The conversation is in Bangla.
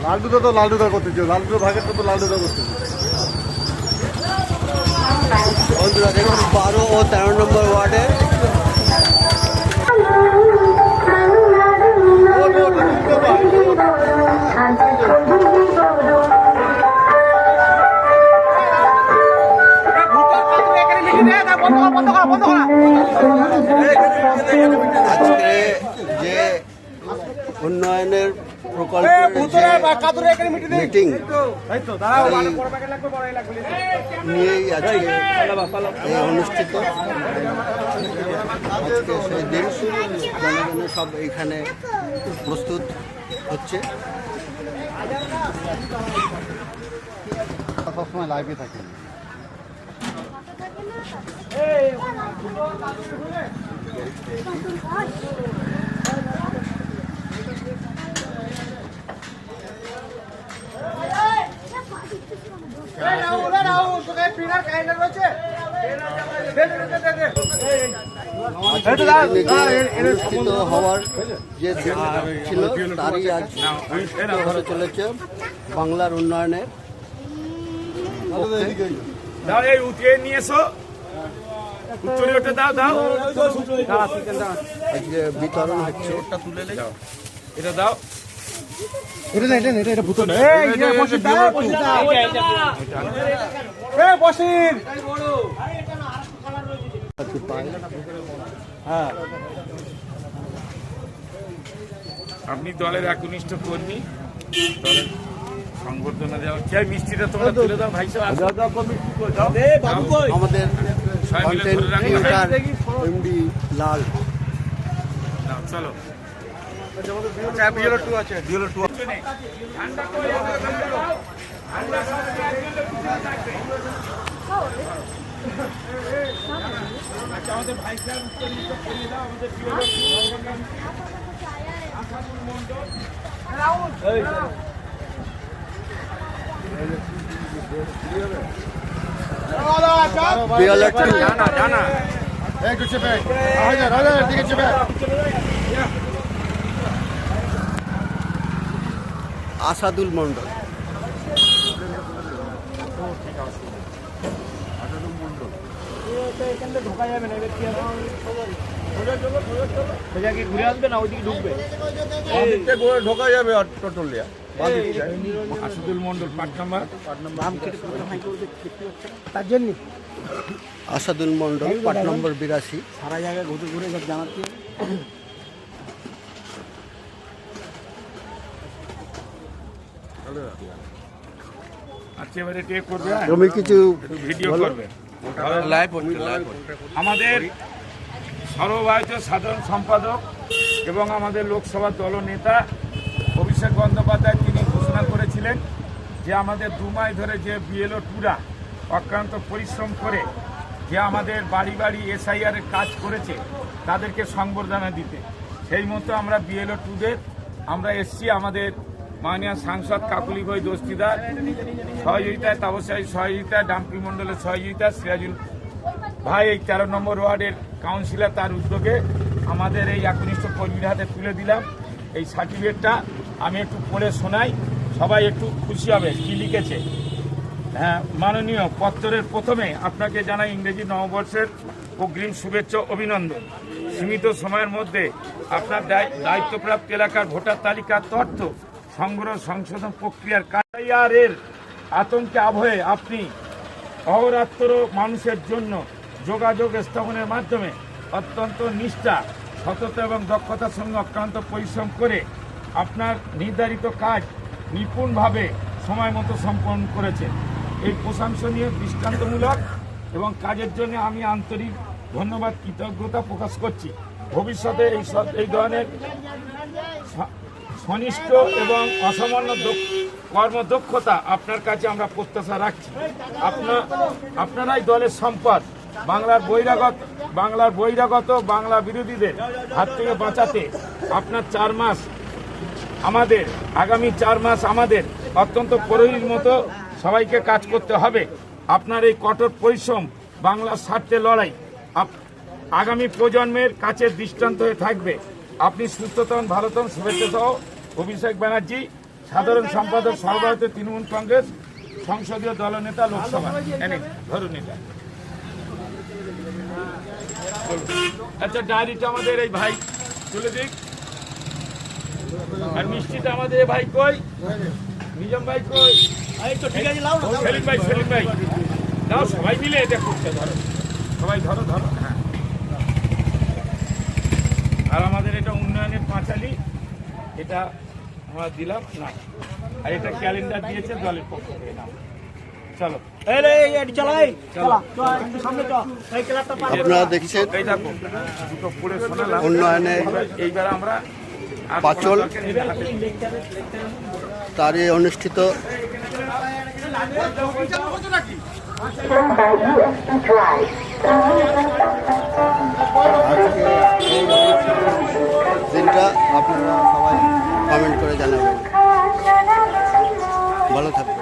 লালটুদা তো লালটুদা করতেছে, লালটুদা ভাগেরটা তো লালটুদা করতেছে। বন্ধুরা দেখুন 12 ও 13 নম্বর ওয়ার্ডে আজকে যে উন্নয়নের প্রকল্পের মিটিং নিয়েই আজকে অনুষ্ঠিত। আজকে সেই দিন জনগণ সব এইখানে প্রস্তুত হচ্ছে। সবসময় লাইভে থাকে। অনুষ্ঠিত হওয়ার যে ছিল তারই আজ অনুষ্ঠিত হতে চলেছে বাংলার উন্নয়নের আজকে বিতরণ হচ্ছে। এটা দাও, এটা না, এটা না, এটা ভূত না। আপনি দলের একনিষ্ঠ কর্মী, দলের সংবর্ধনা দেওয়া হচ্ছে। মিষ্টিটা তোমরা তুলে দাও ভাই সাহেব। আমাদের কন্টেন্ট ক্রিয়েটর এমডি লাল। চলো আমাদের ভাই সাহেব আসাদুল মন্ডল। ঘুরে আসবে না, ওইদিকে ঢুকবে, ঢোকা যাবে টোটলিয়া। আসাদুল মন্ডল, পার্ট নাম্বার তার জন্য আসাদুল মন্ডল, পার্ট নম্বর 82। সারা জায়গায় ঘুরে ঘুরে সব জানাচ্ছি। আচ্ছা, এবারে টেক করবে, তুমি কিছু ভিডিও করবে, আমাদের সর্বভারতীয় সাধারণ সম্পাদক এবং আমাদের লোকসভা দলনেতা অভিষেক বন্দ্যোপাধ্যায় তিনি ঘোষণা করেছিলেন যে আমাদের 2 মাস ধরে যে বিএলও টুরা অক্লান্ত পরিশ্রম করে যে আমাদের বাড়ি বাড়ি এসআইআরের কাজ করেছে তাদেরকে সংবর্ধনা দিতে। সেই মতো আমরা বিএলও টুদের আমরা এসছি আমাদের মাননীয় সাংসদ কাকুলি ভাই দস্তিদার সহযোগিতায়, তাপসাই সহযোগিতায়, ডাম্পি মণ্ডলের সহযোগিতা, সিরাজুল ভাই এই 13 নম্বর ওয়ার্ডের কাউন্সিলর তার উদ্যোগে আমাদের এই একনিষ্ঠ কর্মীর হাতে তুলে দিলাম। এই সার্টিফিকেটটা আমি একটু পড়ে শোনাই, সবাই একটু খুশি হবে কি লিখেছে। হ্যাঁ, মাননীয়, পত্রের প্রথমে আপনাকে জানাই ইংরেজি নববর্ষের অগ্রিম শুভেচ্ছা অভিনন্দন। সীমিত সময়ের মধ্যে আপনার দায়িত্বপ্রাপ্ত এলাকার ভোটার তালিকার তথ্য সংগ্রহ সংশোধন প্রক্রিয়ার কার্যালয়ের আতঙ্কে আবহে আপনি অহরাত্র মানুষের জন্য যোগাযোগ স্থাপনের মাধ্যমে অত্যন্ত নিষ্ঠা, সততা এবং দক্ষতার সঙ্গে অক্লান্ত পরিশ্রম করে আপনার নির্ধারিত কাজ নিপুণভাবে সময় মতো সম্পন্ন করেছেন। এই প্রশংসনীয়, দৃষ্টান্তমূলক এবং কাজের জন্য আমি আন্তরিক ধন্যবাদ, কৃতজ্ঞতা প্রকাশ করছি। ভবিষ্যতে এই ধরনের ঘনিষ্ঠ এবং অসামান্য কর্মদক্ষতা আপনার কাছে আমরা প্রত্যাশা রাখছি। আপনারাই দলের সম্পদ। বাংলার বহিরাগত বাংলা বিরোধীদের হাত থেকে বাঁচাতে আপনার 4 মাস আমাদের, আগামী 4 মাস আমাদের অত্যন্ত প্রহরীর মতো সবাইকে কাজ করতে হবে। আপনার এই কঠোর পরিশ্রম বাংলার স্বার্থে লড়াই আগামী প্রজন্মের কাছে দৃষ্টান্ত হয়ে থাকবে। আপনি সুস্থ হন, ভালো হন, শুভেচ্ছা সহ অভিষেক ব্যানার্জি, সাধারণ সম্পাদক সর্বভারতীয় তৃণমূল কংগ্রেস সংসদীয় দলনেতা লোকসভা এনে ধরুন এটা। আচ্ছা ডায়েরিটা আমাদের এই ভাই তুলে দিক, আর মিষ্টিটা আমাদের এই ভাই কই, নিজম ভাই কই, সেলিম ভাই, সেলিম ভাই দাও, সবাই মিলে এটা করছে, ধরো সবাই ধরো ধরো। হ্যাঁ, আর আমাদের এটা উন্নয়নের পাঁচালী, এটা আমরা দিলাম না, আর এটা ক্যালেন্ডার দিয়েছে দলের পক্ষ থেকে নাম। চলো আপনারা দেখছেন এই দেখো দুটো পড়ে শোনালাম উন্নয়নে এইবার আমরা পাঁচল তারই অনুষ্ঠিত আজকে এই দিনটা আপনারা সবাই কমেন্ট করে জানাবেন। ভালো থাকবেন।